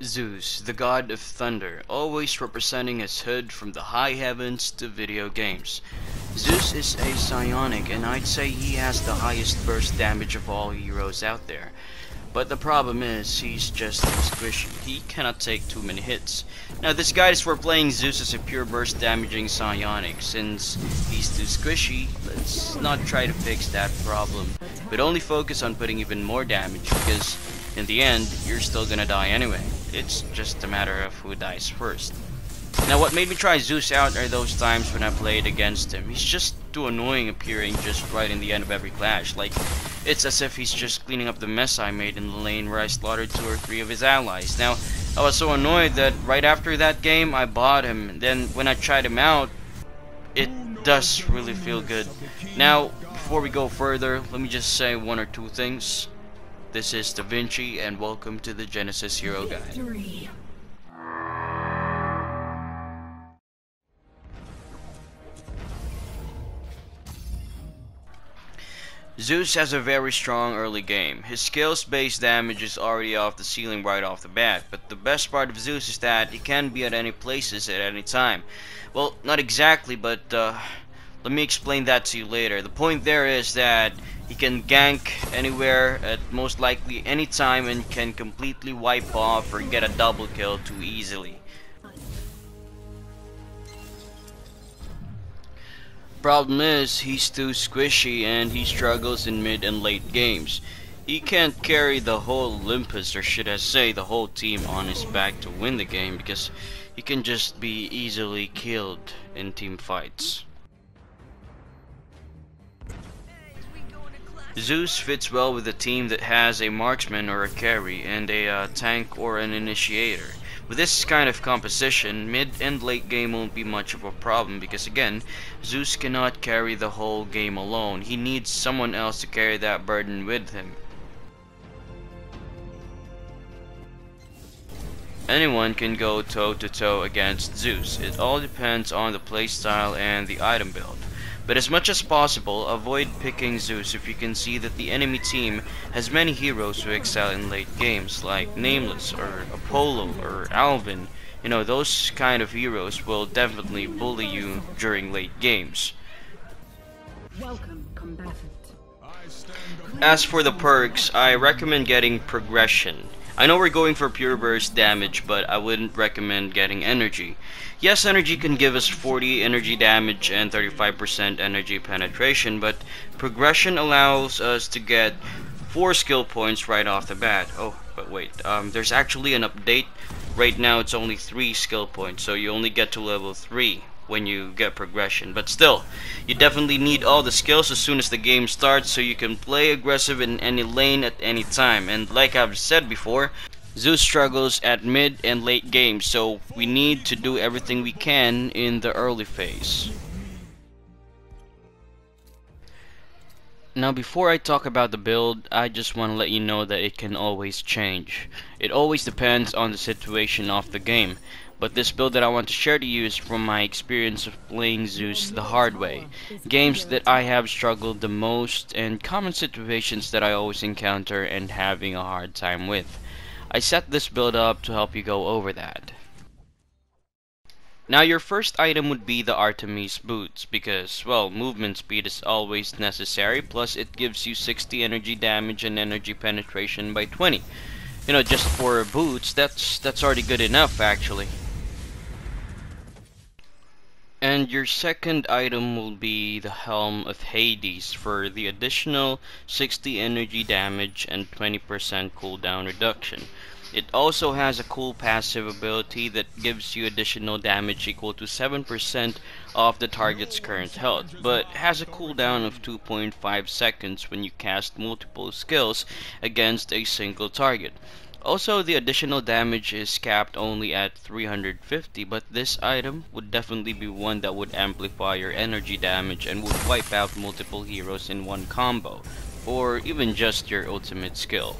Zeus, the god of thunder, always representing his hood from the high heavens to video games. Zeus is a psionic, and I'd say he has the highest burst damage of all heroes out there. But the problem is, he's just too squishy. He cannot take too many hits. Now this guy is for playing Zeus as a pure burst damaging psionic. Since he's too squishy, let's not try to fix that problem, but only focus on putting even more damage, because in the end, you're still gonna die anyway. It's just a matter of who dies first. Now what made me try Zeus out are those times when I played against him. He's just too annoying, appearing just right in the end of every clash. Like, it's as if he's just cleaning up the mess I made in the lane where I slaughtered 2 or 3 of his allies. Now, I was so annoyed that right after that game, I bought him. Then when I tried him out, it does really feel good. Now, before we go further, let me just say 1 or 2 things. This is Da Vinci, and welcome to the Genesis Hero Guide. Zeus has a very strong early game. His skills-based damage is already off the ceiling right off the bat, but the best part of Zeus is that he can be at any places at any time. Well, not exactly, but let me explain that to you later. The point there is that he can gank anywhere at most likely any time and can completely wipe off or get a double kill too easily. Problem is, he's too squishy and he struggles in mid and late games. He can't carry the whole Olympus, or should I say the whole team, on his back to win the game, because he can just be easily killed in team fights. Zeus fits well with a team that has a marksman or a carry and a tank or an initiator. With this kind of composition, mid and late game won't be much of a problem because again, Zeus cannot carry the whole game alone. He needs someone else to carry that burden with him. Anyone can go toe-to-toe against Zeus. It all depends on the playstyle and the item build. But as much as possible, avoid picking Zeus if you can see that the enemy team has many heroes who excel in late games, like Nameless, or Apollo, or Alvin. You know, those kind of heroes will definitely bully you during late games. Welcome, combatant. As for the perks, I recommend getting Progression. I know we're going for pure burst damage, but I wouldn't recommend getting energy. Yes, energy can give us 40 energy damage and 35% energy penetration, but progression allows us to get 4 skill points right off the bat. Oh, but wait, there's actually an update. Right now it's only 3 skill points, so you only get to level 3 when you get progression. But still, you definitely need all the skills as soon as the game starts so you can play aggressive in any lane at any time. And like I've said before, Zeus struggles at mid and late games, so we need to do everything we can in the early phase. Now before I talk about the build, I just want to let you know that it can always change. It always depends on the situation of the game. But this build that I want to share to you is from my experience of playing Zeus the hard way. Games that I have struggled the most and common situations that I always encounter and having a hard time with. I set this build up to help you go over that. Now your first item would be the Artemis boots because, well, movement speed is always necessary, plus it gives you 60 energy damage and energy penetration by 20. You know, just for boots, that's already good enough actually. And your second item will be the Helm of Hades for the additional 60 energy damage and 20% cooldown reduction. It also has a cool passive ability that gives you additional damage equal to 7% of the target's current health, but has a cooldown of 2.5 seconds when you cast multiple skills against a single target. Also, the additional damage is capped only at 350, but this item would definitely be one that would amplify your energy damage and would wipe out multiple heroes in one combo, or even just your ultimate skill.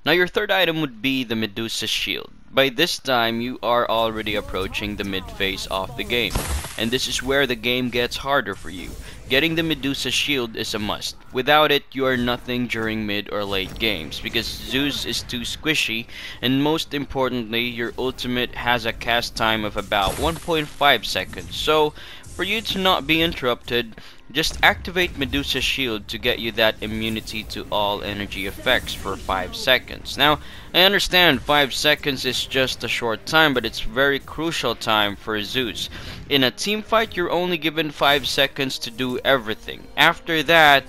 Now your third item would be the Medusa Shield. By this time, you are already approaching the mid phase of the game, and this is where the game gets harder for you. getting the Medusa shield is a must. Without it, you are nothing during mid or late games, because Zeus is too squishy, and most importantly, your ultimate has a cast time of about 1.5 seconds. So, for you to not be interrupted, just activate Medusa's shield to get you that immunity to all energy effects for 5 seconds. Now, I understand 5 seconds is just a short time, but it's very crucial time for Zeus. In a team fight, you're only given 5 seconds to do everything. After that,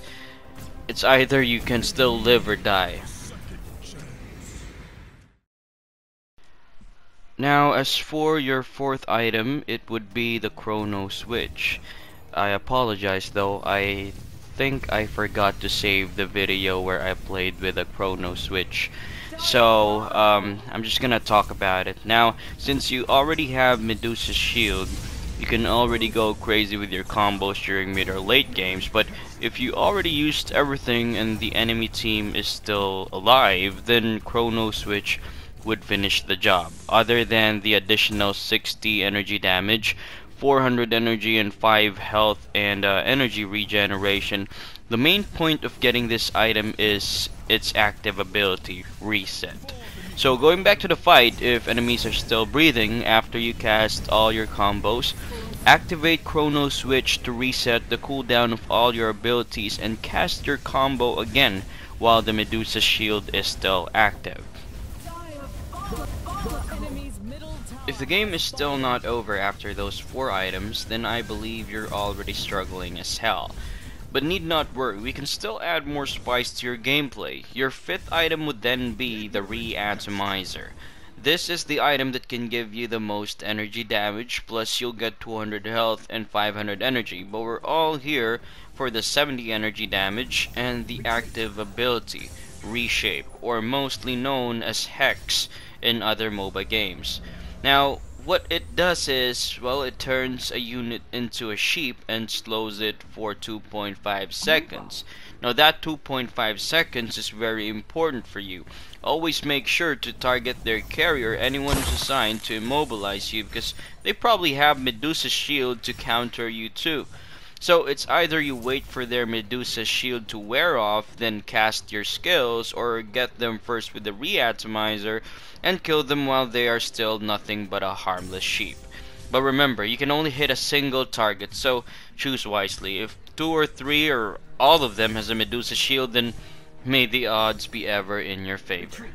it's either you can still live or die. Now, as for your fourth item, it would be the Chrono Switch. I apologize though, I think I forgot to save the video where I played with a Chrono Switch. So, I'm just gonna talk about it. Now, since you already have Medusa's shield, you can already go crazy with your combos during mid or late games, but if you already used everything and the enemy team is still alive, then Chrono Switch would finish the job. Other than the additional 60 energy damage, 400 energy and 5 health and energy regeneration, the main point of getting this item is its active ability, Reset. So going back to the fight, if enemies are still breathing after you cast all your combos, activate Chrono Switch to reset the cooldown of all your abilities and cast your combo again while the Medusa shield is still active. If the game is still not over after those 4 items, then I believe you're already struggling as hell. But need not worry, we can still add more spice to your gameplay. Your 5th item would then be the Reatomizer. This is the item that can give you the most energy damage, plus you'll get 200 health and 500 energy, but we're all here for the 70 energy damage and the active ability, Reshape, or mostly known as Hex in other MOBA games. Now, what it does is, well, it turns a unit into a sheep and slows it for 2.5 seconds. Now that 2.5 seconds is very important for you. Always make sure to target their carrier, anyone who's assigned to immobilize you, because they probably have Medusa's shield to counter you too. So it's either you wait for their Medusa shield to wear off, then cast your skills, or get them first with the Reatomizer and kill them while they are still nothing but a harmless sheep. But remember, you can only hit a single target, so choose wisely. If 2 or 3 or all of them has a Medusa shield, then may the odds be ever in your favor.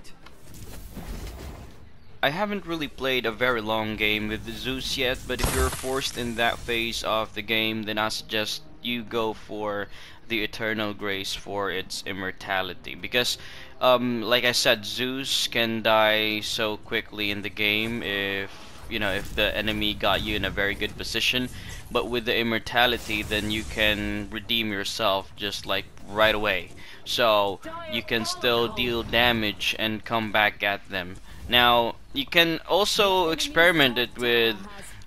I haven't really played a very long game with Zeus yet, but if you're forced in that phase of the game, then I suggest you go for the Eternal Grace for its immortality. Because, like I said, Zeus can die so quickly in the game if the enemy got you in a very good position. But with the immortality, then you can redeem yourself just like right away. So you can still deal damage and come back at them. Now, you can also experiment it with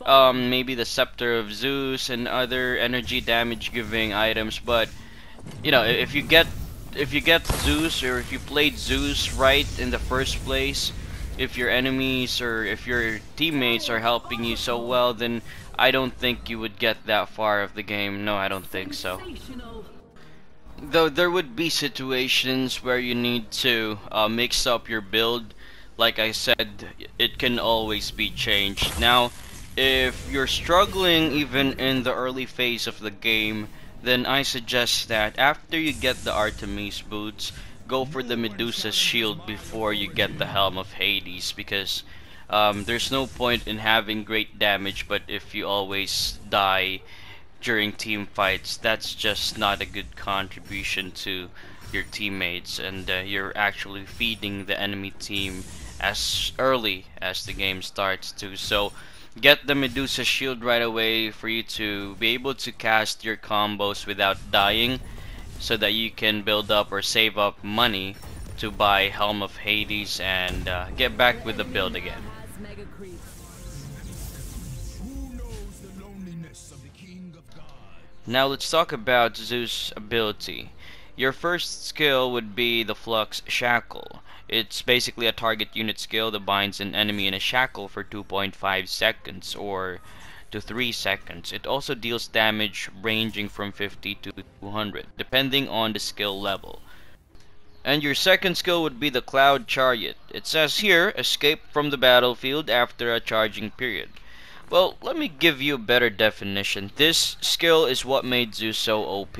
maybe the Scepter of Zeus and other energy damage giving items, but if you get Zeus, or if you played Zeus right in the first place, if your enemies or if your teammates are helping you so well, then I don't think you would get that far of the game. No, I don't think so. Though there would be situations where you need to mix up your build. Like I said, it can always be changed. Now, if you're struggling even in the early phase of the game, then I suggest that after you get the Artemis boots, go for the Medusa's shield before you get the Helm of Hades, because there's no point in having great damage, but if you always die during team fights, that's just not a good contribution to your teammates, and you're actually feeding the enemy team as early as the game starts too. So get the Medusa shield right away for you to be able to cast your combos without dying, so that you can build up or save up money to buy Helm of Hades and get back with the build again. Now let's talk about Zeus' ability. Your first skill would be the Flux Shackle. It's basically a target unit skill that binds an enemy in a shackle for 2.5 seconds, or to 3 seconds. It also deals damage ranging from 50 to 200, depending on the skill level. And your second skill would be the Cloud Chariot. It says here, escape from the battlefield after a charging period. Well, let me give you a better definition. This skill is what made Zeus so OP.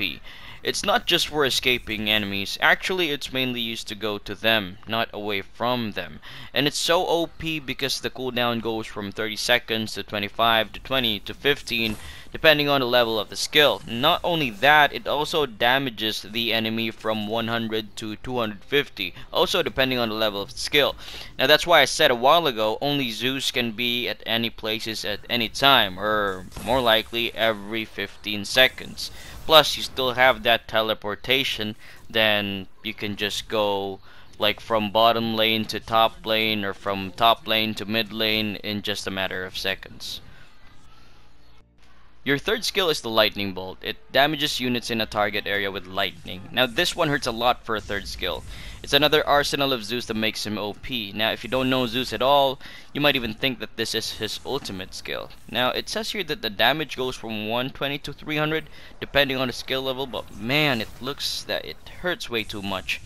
It's not just for escaping enemies, actually it's mainly used to go to them, not away from them. And it's so OP because the cooldown goes from 30 seconds to 25 to 20 to 15, depending on the level of the skill. Not only that, it also damages the enemy from 100 to 250, also depending on the level of the skill. Now that's why I said a while ago, only Zeus can be at any places at any time, or more likely every 15 seconds. Plus, you still have that teleportation, then you can just go like from bottom lane to top lane or from top lane to mid lane in just a matter of seconds. Your third skill is the Lightning Bolt. It damages units in a target area with lightning. Now this one hurts a lot for a third skill. It's another arsenal of Zeus that makes him OP. Now if you don't know Zeus at all, you might even think that this is his ultimate skill. Now it says here that the damage goes from 120 to 300 depending on the skill level, but man, it looks that it hurts way too much.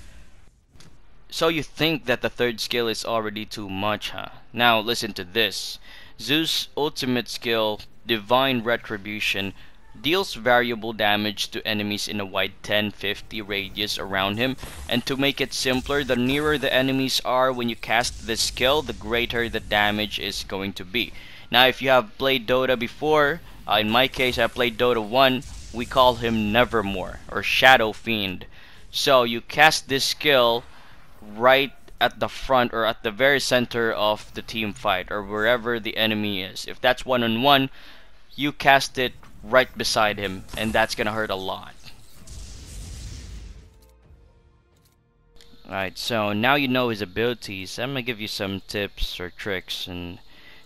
So you think that the third skill is already too much, huh? Now listen to this. Zeus' ultimate skill, Divine Retribution, deals variable damage to enemies in a wide 10-50 radius around him. And to make it simpler, the nearer the enemies are when you cast this skill, the greater the damage is going to be. Now if you have played Dota before, in my case I played Dota 1, we call him Nevermore or Shadow Fiend. So you cast this skill right at the front or at the very center of the team fight or wherever the enemy is. If that's one-on-one, you cast it right beside him, and that's gonna hurt a lot. Alright, so now you know his abilities. I'm gonna give you some tips or tricks and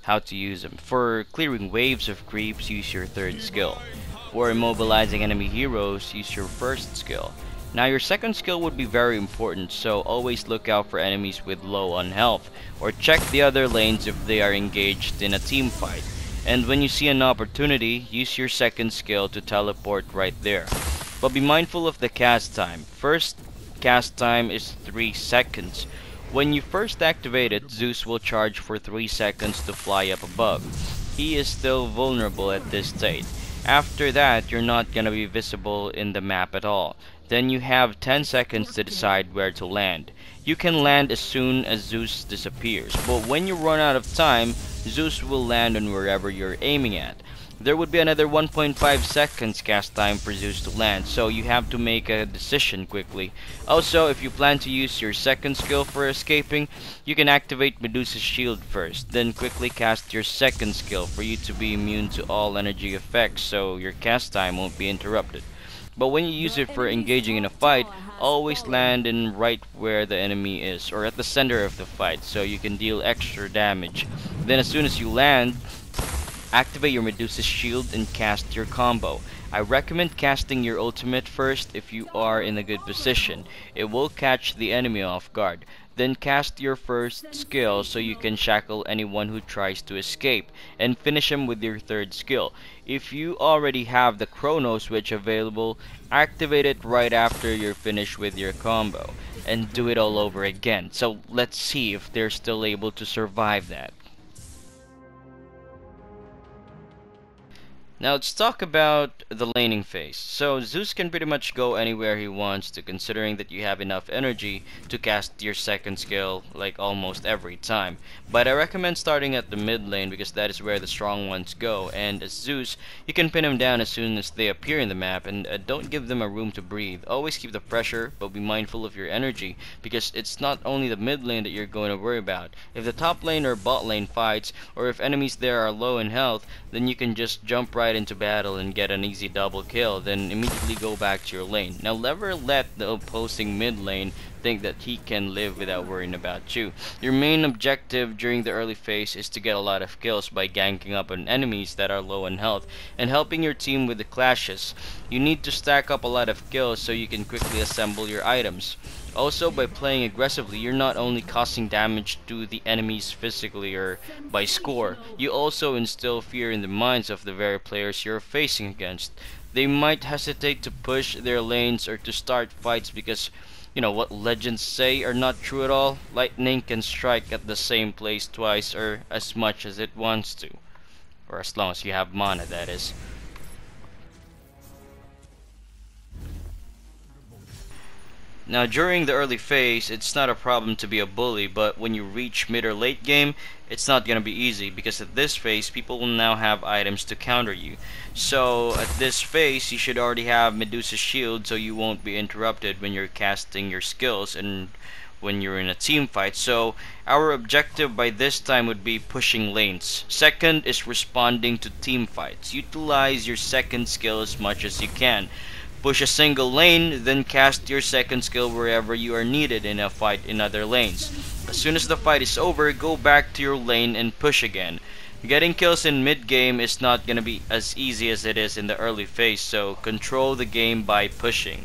how to use them. For clearing waves of creeps, use your third skill. For immobilizing enemy heroes, use your first skill. Now your second skill would be very important, so always look out for enemies with low on health, or check the other lanes if they are engaged in a team fight. And when you see an opportunity, use your second skill to teleport right there. But be mindful of the cast time. First cast time is 3 seconds. When you first activate it, Zeus will charge for 3 seconds to fly up above. He is still vulnerable at this state. After that, you're not gonna be visible in the map at all. Then you have 10 seconds to decide where to land. You can land as soon as Zeus disappears, but when you run out of time, Zeus will land on wherever you're aiming at. There would be another 1.5 seconds cast time for Zeus to land, so you have to make a decision quickly. Also, if you plan to use your second skill for escaping, you can activate Medusa's shield first, then quickly cast your second skill for you to be immune to all energy effects so your cast time won't be interrupted. But when you use it for engaging in a fight, always land in right where the enemy is, or at the center of the fight, so you can deal extra damage. Then as soon as you land, activate your Medusa's shield and cast your combo. I recommend casting your ultimate first if you are in a good position. It will catch the enemy off guard. Then cast your first skill so you can shackle anyone who tries to escape, and finish him with your third skill. If you already have the Chrono Switch available, activate it right after you're finished with your combo, and do it all over again. So let's see if they're still able to survive that. Now let's talk about the laning phase. So Zeus can pretty much go anywhere he wants to, considering that you have enough energy to cast your second skill like almost every time. But I recommend starting at the mid lane because that is where the strong ones go, and as Zeus, you can pin them down as soon as they appear in the map, and don't give them a room to breathe. Always keep the pressure, but be mindful of your energy, because it's not only the mid lane that you're going to worry about. If the top lane or bot lane fights, or if enemies there are low in health, then you can just jump right into battle and get an easy double kill, then immediately go back to your lane. Now never let the opposing mid lane think that he can live without worrying about you. Your main objective during the early phase is to get a lot of kills by ganking up on enemies that are low in health and helping your team with the clashes. You need to stack up a lot of kills so you can quickly assemble your items. Also, by playing aggressively, you're not only causing damage to the enemies physically or by score, you also instill fear in the minds of the very players you're facing against. They might hesitate to push their lanes or to start fights because, what legends say are not true at all. Lightning can strike at the same place twice or as much as it wants to. Or as long as you have mana, that is. Now during the early phase, it's not a problem to be a bully, but when you reach mid or late game, it's not gonna be easy because at this phase, people will now have items to counter you. So at this phase, you should already have Medusa's shield so you won't be interrupted when you're casting your skills and when you're in a team fight. So our objective by this time would be pushing lanes. Second is responding to team fights. Utilize your second skill as much as you can. Push a single lane, then cast your second skill wherever you are needed in a fight in other lanes. As soon as the fight is over, go back to your lane and push again. Getting kills in mid game is not gonna be as easy as it is in the early phase, so control the game by pushing.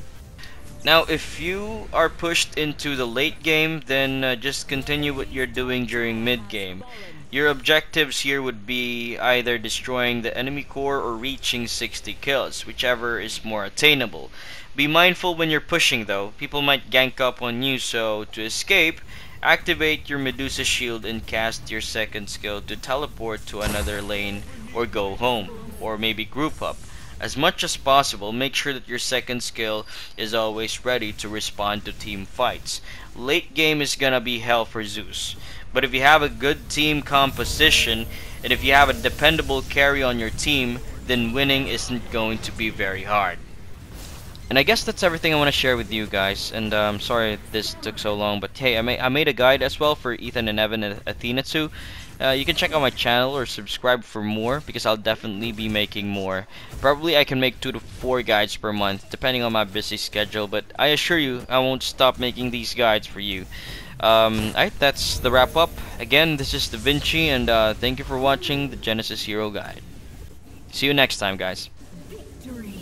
Now, if you are pushed into the late game, then just continue what you're doing during mid game. Your objectives here would be either destroying the enemy core or reaching 60 kills, whichever is more attainable. Be mindful when you're pushing though, people might gank up on you, so to escape, activate your Medusa shield and cast your second skill to teleport to another lane or go home, or maybe group up. As much as possible, make sure that your second skill is always ready to respond to team fights. Late game is gonna be hell for Zeus. But if you have a good team composition, and if you have a dependable carry on your team, then winning isn't going to be very hard. And I guess that's everything I want to share with you guys. And sorry this took so long, but hey, I made a guide as well for Ethan and Evan and Athena too. You can check out my channel or subscribe for more because I'll definitely be making more. Probably I can make 2 to 4 guides per month depending on my busy schedule, but I assure you I won't stop making these guides for you. Alright, that's the wrap up. Again, this is Da Vinci, and thank you for watching the Genesis Hero Guide. See you next time, guys. Victory.